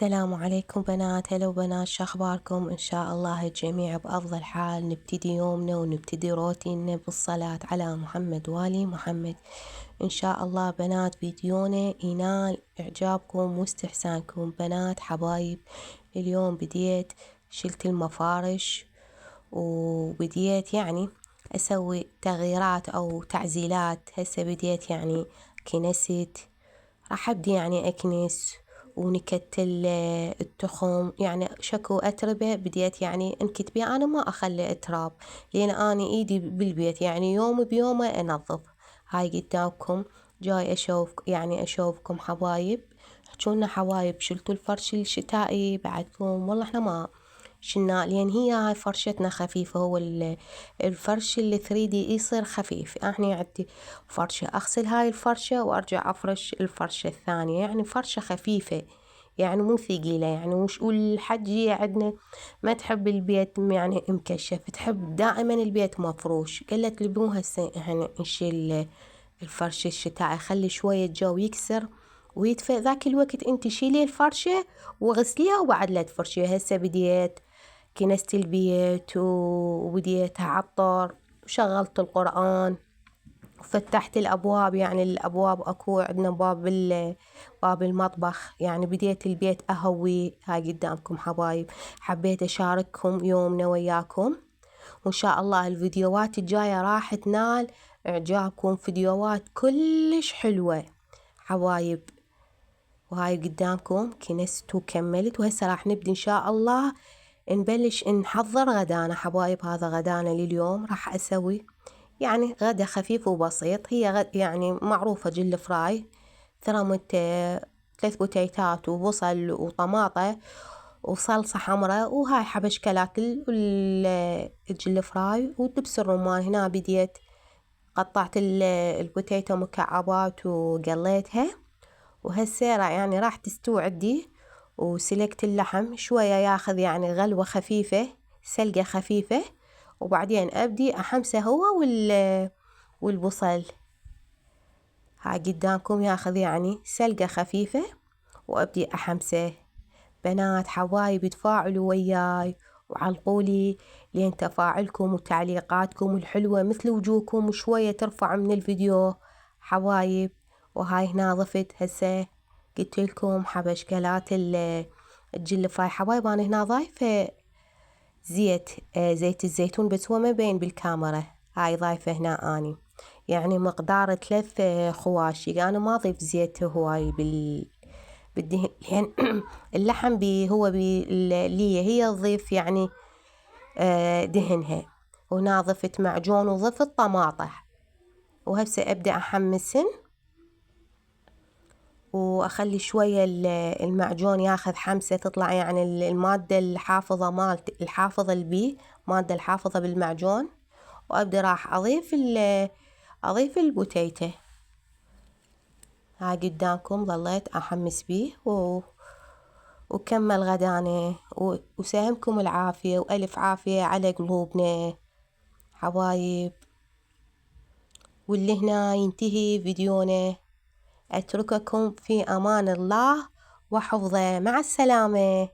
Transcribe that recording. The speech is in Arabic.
السلام عليكم بنات، هلا وبنات، شو اخباركم؟ ان شاء الله الجميع بافضل حال. نبتدي يومنا ونبتدي روتيننا بالصلاة على محمد والي محمد. ان شاء الله بنات فيديونا ينال اعجابكم واستحسانكم. بنات حبايب، اليوم بديت شلت المفارش وبديت اسوي تغييرات او تعزيلات. هسه بديت كنست، راح ابدي اكنس ونكت التخم، شكو أتربة بديت انكت بيه. أنا ما أخلي أتراب لأن أنا إيدي بالبيت يوم بيومه أنظف. هاي قدامكم جاي أشوف أشوفكم حبايب. احجولنا حبايب، شلتوا الفرش الشتائي بعدكم؟ والله احنا ما شلنا لأن هي هاي فرشتنا خفيفة. هو الفرش اللي 3D يصير خفيف. احنا عندي فرشة أغسل هاي الفرشة وأرجع أفرش الفرشة الثانية، فرشة خفيفة مو ثقيلة. والحجية عندنا ما تحب البيت مكشف، تحب دائما البيت مفروش. قالت لي مو هسه نشيل الفرش الشتائي، خلي شوية جو يكسر ويدفى، ذاك الوقت انت شيلي الفرشة وغسليها وبعد لا تفرشيها. هسه بديت كنست البيت وبديت أعطر وشغلت القرآن وفتحت الأبواب. الأبواب أكو عندنا باب المطبخ. بديت البيت أهوي. هاي قدامكم حبايب، حبيت أشارككم يومنا وياكم، وإن شاء الله الفيديوهات الجاية راح تنال إعجابكم. فيديوهات كلش حلوة حبايب. وهاي قدامكم كنست وكملت، وهسه راح نبدي إن شاء الله نبلش نحضر غدانا حبايب. هذا غدانا لليوم، راح أسوي غدا خفيف وبسيط. هي معروفة جل فراي، ثرمت 3 بوتيتات وبصل وطماطة وصلصة حمراء، وهاي حبشكلات الجل فراي ودبس الرمان. هنا بديت قطعت البوتيتو مكعبات وقليتها، وهسه راح تستوي عندي. وسلقت اللحم شوية ياخذ غلوة خفيفة، سلقة خفيفة، وبعدين أبدي أحمسه هو والبصل. هاي قدامكم ياخذ سلقة خفيفة وأبدي أحمسه. بنات حبايب تفاعلوا وياي وعلقولي، لين تفاعلكم وتعليقاتكم الحلوة مثل وجوهكم وشوية ترفع من الفيديو حبايب. وهاي هنا ضفت هسه قلت لكم حبشكلات الجل فراي حبايب. أنا هنا ضايفة زيت الزيتون، بس هو ما بين بالكاميرا. هاي ضايفة هنا أني مقدار 3 خواشي. أنا ما أضيف زيت هواي بالدهن لأن اللحم هو لي هي تضيف دهنها. وهنا ضفت معجون وضفت طماطة، وهسه أبدأ أحمسن وأخلي شوية المعجون ياخذ حمسة، تطلع المادة الحافظة مالت الحافظة مادة الحافظة بالمعجون. وأبدأ راح أضيف البوتيتة. هاي قدامكم ظليت أحمس بيه وكمل غداني. وساهمكم العافية وألف عافية على قلوبنا حبايب. واللي هنا ينتهي فيديونا. أترككم في أمان الله وحفظه. مع السلامة.